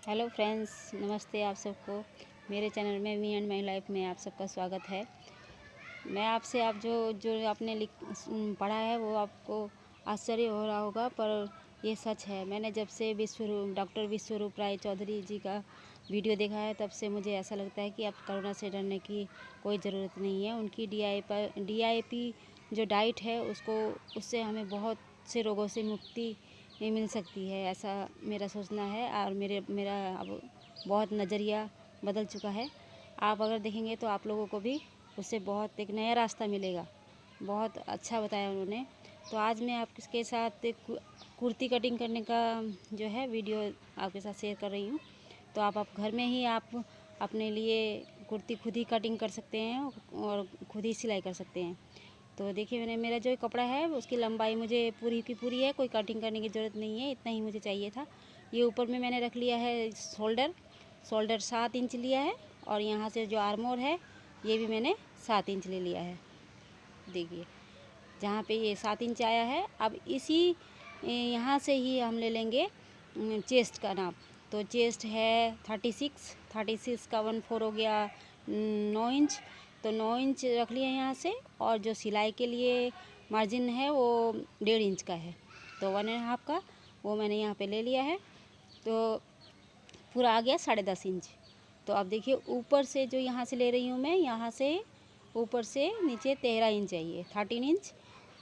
Hello friends, नमस्ते आप सबको। मेरे चैनल में मी एंड माई लाइफ में आप सबका स्वागत है। मैं आपसे आप जो आपने पढ़ा है वो आपको आश्चर्य हो रहा होगा, पर ये सच है। मैंने जब से डॉक्टर विश्वरूप राय चौधरी जी का वीडियो देखा है, तब से मुझे ऐसा लगता है कि अब कोरोना से डरने की कोई ज़रूरत नहीं है। उनकी DIP जो डाइट है उससे हमें बहुत से रोगों से मुक्ति मिल सकती है, ऐसा मेरा सोचना है। और मेरा अब बहुत नज़रिया बदल चुका है। आप अगर देखेंगे तो आप लोगों को भी उससे बहुत एक नया रास्ता मिलेगा। बहुत अच्छा बताया उन्होंने। तो आज मैं आपके साथ कुर्ती कटिंग करने का जो है वीडियो आपके साथ शेयर कर रही हूँ। तो आप घर में ही आप अपने लिए कुर्ती खुद ही कटिंग कर सकते हैं और खुद ही सिलाई कर सकते हैं। तो देखिए, मेरा जो कपड़ा है उसकी लंबाई मुझे पूरी की पूरी है, कोई कटिंग करने की ज़रूरत नहीं है, इतना ही मुझे चाहिए था। ये ऊपर में मैंने रख लिया है शोल्डर 7 इंच लिया है, और यहाँ से जो आर्मोर है ये भी मैंने 7 इंच ले लिया है। देखिए, जहाँ पे ये 7 इंच आया है, अब इसी यहाँ से ही हम ले लेंगे चेस्ट का नाप। तो चेस्ट है 36 का 1/4 हो गया 9 इंच। तो 9 इंच रख लिया यहाँ से, और जो सिलाई के लिए मार्जिन है वो 1.5 इंच का है, तो 1.5 का वो मैंने यहाँ पे ले लिया है। तो पूरा आ गया 10.5 इंच। तो अब देखिए, ऊपर से जो यहाँ से ले रही हूँ मैं, यहाँ से ऊपर से नीचे 13 इंच चाहिए, 13 इंच।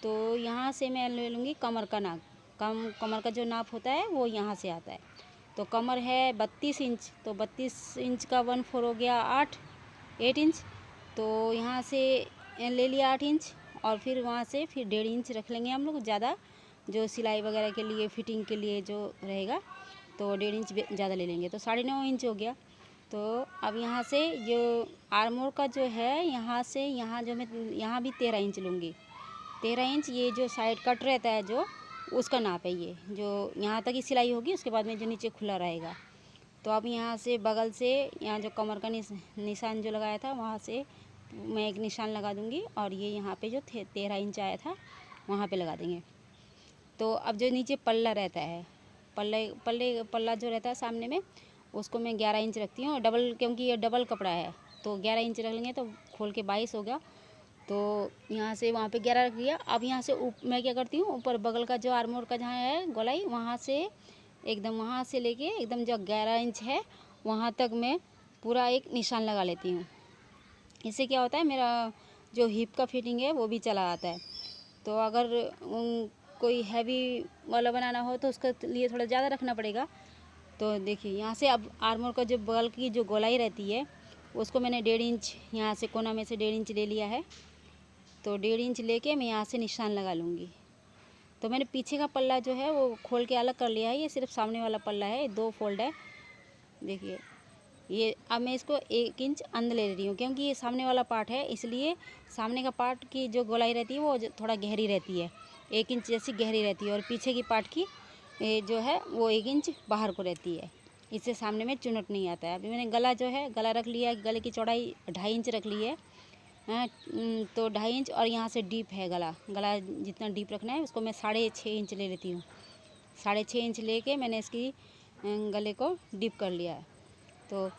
तो यहाँ से मैं ले लूँगी कमर का नाप। कमर का जो नाप होता है वो यहाँ से आता है। तो कमर है 32 इंच, तो 32 इंच का 1/4 हो गया 8 इंच। तो यहाँ से ले लिया 8 इंच, और फिर वहाँ से फिर 1.5 इंच रख लेंगे हम लोग ज़्यादा, जो सिलाई वगैरह के लिए फिटिंग के लिए जो रहेगा, तो 1.5 इंच ज़्यादा ले लेंगे, तो 9.5 इंच हो गया। तो अब यहाँ से जो आर्मोर का जो है, यहाँ से यहाँ जो मैं यहाँ भी 13 इंच लूँगी। 13 इंच ये जो साइड कट रहता है जो, उसका नाप है ये, जो यहाँ तक ही सिलाई होगी, उसके बाद में जो नीचे खुला रहेगा। तो अब यहाँ से बगल से यहाँ जो कमर का निशान जो लगाया था, वहाँ से मैं एक निशान लगा दूँगी, और ये यहाँ पे जो 13 इंच आया था वहाँ पे लगा देंगे। तो अब जो नीचे पल्ला रहता है, पल्ला जो रहता है सामने में, उसको मैं 11 इंच रखती हूँ, क्योंकि ये डबल कपड़ा है, तो 11 इंच रख लेंगे, तो खोल के 22 हो गया। तो यहाँ से वहाँ पे 11 रख दिया। अब यहाँ से मैं क्या करती हूँ, ऊपर बगल का जो आर्मोर का जहाँ है गोलाई, वहाँ से एकदम वहाँ से लेके एकदम जो 11 इंच है वहाँ तक मैं पूरा एक निशान लगा लेती हूँ। इससे क्या होता है, मेरा जो हिप का फिटिंग है वो भी चला आता है। तो अगर कोई हैवी वाला बनाना हो तो उसके लिए थोड़ा ज़्यादा रखना पड़ेगा। तो देखिए, यहाँ से अब आर्मोर का जो बगल की जो गोलाई रहती है, उसको मैंने 1.5 इंच यहाँ से कोना में से 1.5 इंच ले लिया है। तो 1.5 इंच लेके मैं यहाँ से निशान लगा लूँगी। तो मैंने पीछे का पल्ला जो है वो खोल के अलग कर लिया है, ये सिर्फ सामने वाला पल्ला है, 2 फोल्ड है। देखिए, ये अब मैं इसको 1 इंच अंदर ले रही हूँ, क्योंकि ये सामने वाला पार्ट है, इसलिए सामने का पार्ट की जो गोलाई रहती है वो थोड़ा गहरी रहती है, 1 इंच जैसी गहरी रहती है, और पीछे की पार्ट की जो है वो 1 इंच बाहर को रहती है। इससे सामने में चुनट नहीं आता है। अभी मैंने गला रख लिया, गले की चौड़ाई 2.5 इंच रख ली है। तो 2.5 इंच, और यहाँ से डीप है गला जितना डीप रखना है उसको मैं 6.5 इंच ले लेती हूँ। 6.5 इंच लेके मैंने इसकी गले को डीप कर लिया है। तो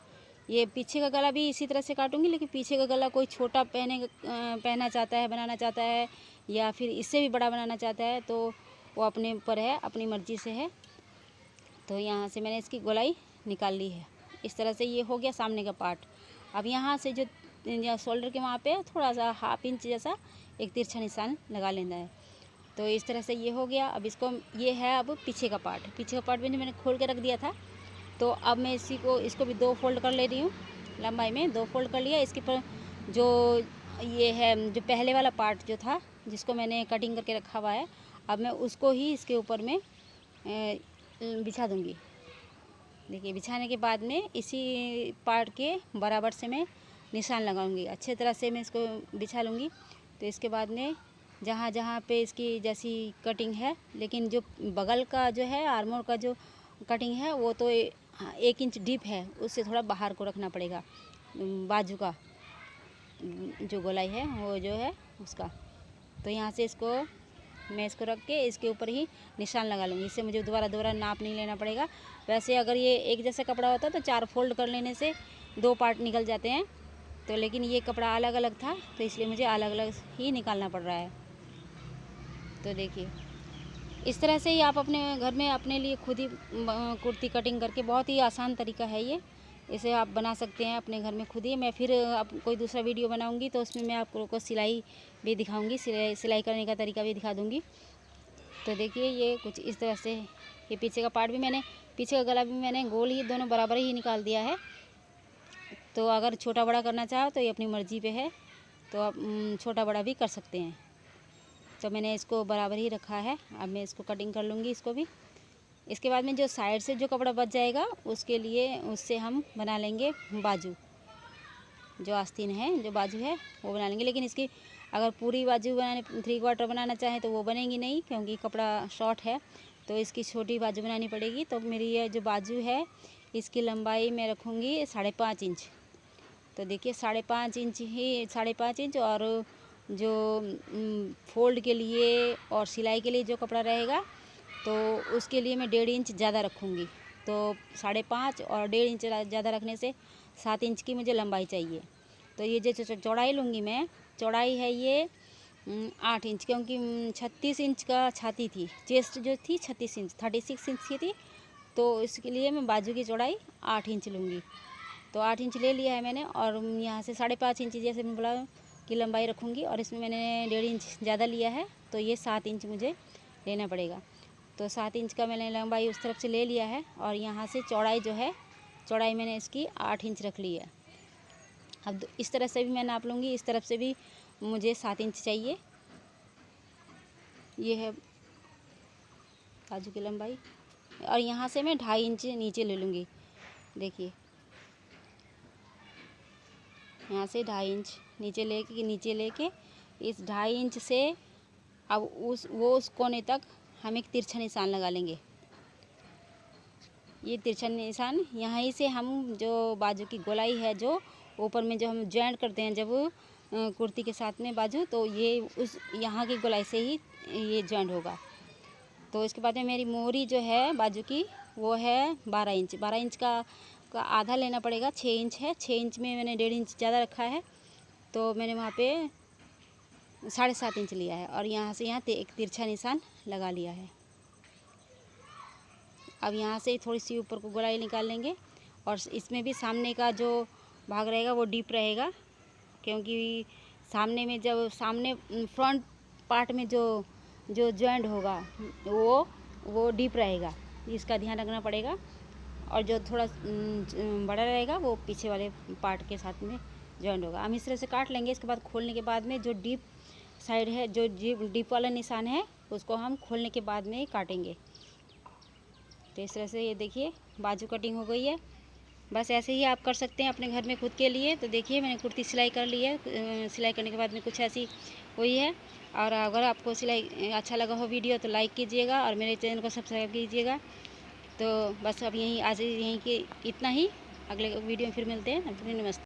ये पीछे का गला भी इसी तरह से काटूंगी, लेकिन पीछे का गला कोई छोटा पहनना चाहता है, बनाना चाहता है, या फिर इससे भी बड़ा बनाना चाहता है, तो वो अपने ऊपर है, अपनी मर्ज़ी से है। तो यहाँ से मैंने इसकी गोलाई निकाल ली है। इस तरह से ये हो गया सामने का पार्ट। अब यहाँ से जो शोल्डर के वहाँ पे थोड़ा सा 1/2 इंच जैसा एक तिरछा निशान लगा लेना है। तो इस तरह से ये हो गया। अब ये है अब पीछे का पार्ट भी मैंने खोल के रख दिया था। तो अब मैं इसको भी 2 फोल्ड कर ले रही हूँ, लंबाई में 2 फोल्ड कर लिया। इसके पर जो ये है, जो पहले वाला पार्ट जो था जिसको मैंने कटिंग करके रखा हुआ है, अब मैं उसको ही इसके ऊपर में बिछा दूँगी। देखिए, बिछाने के बाद में इसी पार्ट के बराबर से मैं निशान लगाऊंगी, अच्छे तरह से मैं इसको बिछा लूँगी। तो इसके बाद में जहाँ जहाँ पे इसकी जैसी कटिंग है, लेकिन जो बगल का जो है आर्मोर का जो कटिंग है वो तो 1 इंच डीप है, उससे थोड़ा बाहर को रखना पड़ेगा, बाजू का जो गोलाई है वो जो है उसका। तो यहाँ से इसको मैं इसको रख के इसके ऊपर ही निशान लगा लूँगी। इससे मुझे दोबारा नाप नहीं लेना पड़ेगा। वैसे अगर ये एक जैसा कपड़ा होता तो 4 फोल्ड कर लेने से 2 पार्ट निकल जाते हैं, तो लेकिन ये कपड़ा अलग अलग था तो इसलिए मुझे अलग अलग ही निकालना पड़ रहा है। तो देखिए इस तरह से ही आप अपने घर में अपने लिए खुद ही कुर्ती कटिंग करके, बहुत ही आसान तरीका है ये, इसे आप बना सकते हैं अपने घर में खुद ही। मैं फिर अब कोई दूसरा वीडियो बनाऊंगी तो उसमें मैं आपको सिलाई भी दिखाऊंगी, सिलाई करने का तरीका भी दिखा दूंगी। तो देखिए ये कुछ इस तरह से, ये पीछे का पार्ट भी मैंने, पीछे का गला भी मैंने गोल ही दोनों बराबर ही निकाल दिया है। तो अगर छोटा बड़ा करना चाहो तो ये अपनी मर्ज़ी पे है, तो आप छोटा बड़ा भी कर सकते हैं। तो मैंने इसको बराबर ही रखा है। अब मैं इसको कटिंग कर लूँगी इसको भी। इसके बाद में जो साइड से जो कपड़ा बच जाएगा उसके लिए, उससे हम बना लेंगे बाजू, जो आस्तीन है, जो बाजू है वो बना लेंगे। लेकिन इसकी अगर पूरी बाजू बनाने, 3/4 बनाना चाहें तो वो बनेगी नहीं, क्योंकि कपड़ा शॉर्ट है, तो इसकी छोटी बाजू बनानी पड़ेगी। तो मेरी ये जो बाजू है इसकी लंबाई मैं रखूँगी 5.5 इंच। तो देखिए 5.5 इंच ही, 5.5 इंच, और जो फोल्ड के लिए और सिलाई के लिए जो कपड़ा रहेगा तो उसके लिए मैं 1.5 इंच ज़्यादा रखूँगी। तो 5.5 और 1.5 इंच ज़्यादा रखने से 7 इंच की मुझे लंबाई चाहिए। तो ये जो चौड़ाई लूँगी मैं, चौड़ाई है ये 8 इंच, क्योंकि 36 इंच का छाती थी, चेस्ट जो थी 36 इंच, 36 इंच की थी, तो इसके लिए मैं बाजू की चौड़ाई 8 इंच लूँगी। तो 8 इंच ले लिया है मैंने, और यहाँ से 5.5 इंच जैसे मैं बोला की लंबाई रखूँगी, और इसमें मैंने 1.5 इंच ज़्यादा लिया है, तो ये 7 इंच मुझे लेना पड़ेगा। तो 7 इंच का मैंने लंबाई उस तरफ से ले लिया है, और यहाँ से चौड़ाई जो है, चौड़ाई मैंने इसकी 8 इंच रख ली है। अब इस तरफ से भी मैं नाप लूँगी, इस तरफ से भी मुझे 7 इंच चाहिए। ये है बाजू की लंबाई, और यहाँ से मैं 2.5 इंच नीचे ले लूँगी। देखिए यहाँ से 2.5 इंच नीचे लेके इस 2.5 इंच से अब उस कोने तक हम एक तिरछा निशान लगा लेंगे। ये तिरछा निशान यहाँ ही से हम जो बाजू की गोलाई है, जो ऊपर में जो हम जॉइंट करते हैं जब कुर्ती के साथ में बाजू, तो ये उस यहाँ की गोलाई से ही ये जॉइंट होगा। तो इसके बाद में मेरी मोहरी जो है बाजू की वो है 12 इंच। 12 इंच का आधा लेना पड़ेगा, 6 इंच है। 6 इंच में मैंने 1.5 इंच ज़्यादा रखा है, तो मैंने वहाँ पे 7.5 इंच लिया है, और यहाँ से यहाँ एक तिरछा निशान लगा लिया है। अब यहाँ से थोड़ी सी ऊपर को गोलाई निकाल लेंगे, और इसमें भी सामने का जो भाग रहेगा वो डीप रहेगा, क्योंकि सामने में जब सामने फ्रंट पार्ट में जो जॉइंट होगा वो डीप रहेगा, इसका ध्यान रखना पड़ेगा। और जो थोड़ा बड़ा रहेगा वो पीछे वाले पार्ट के साथ में जॉइंट होगा। हम इस तरह से काट लेंगे। इसके बाद खोलने के बाद में जो डीप साइड है, जो डीप वाला निशान है, उसको हम खोलने के बाद में ही काटेंगे। तो इस तरह से ये देखिए बाजू कटिंग हो गई है। बस ऐसे ही आप कर सकते हैं अपने घर में खुद के लिए। तो देखिए मैंने कुर्ती सिलाई कर ली है। सिलाई करने के बाद में कुछ ऐसी हुई है। और अगर आपको सिलाई अच्छा लगा हो वीडियो तो लाइक कीजिएगा, और मेरे चैनल को सब्सक्राइब कीजिएगा। तो बस अब आज यहीं के इतना ही। अगले वीडियो में फिर मिलते हैं। नमस्ते।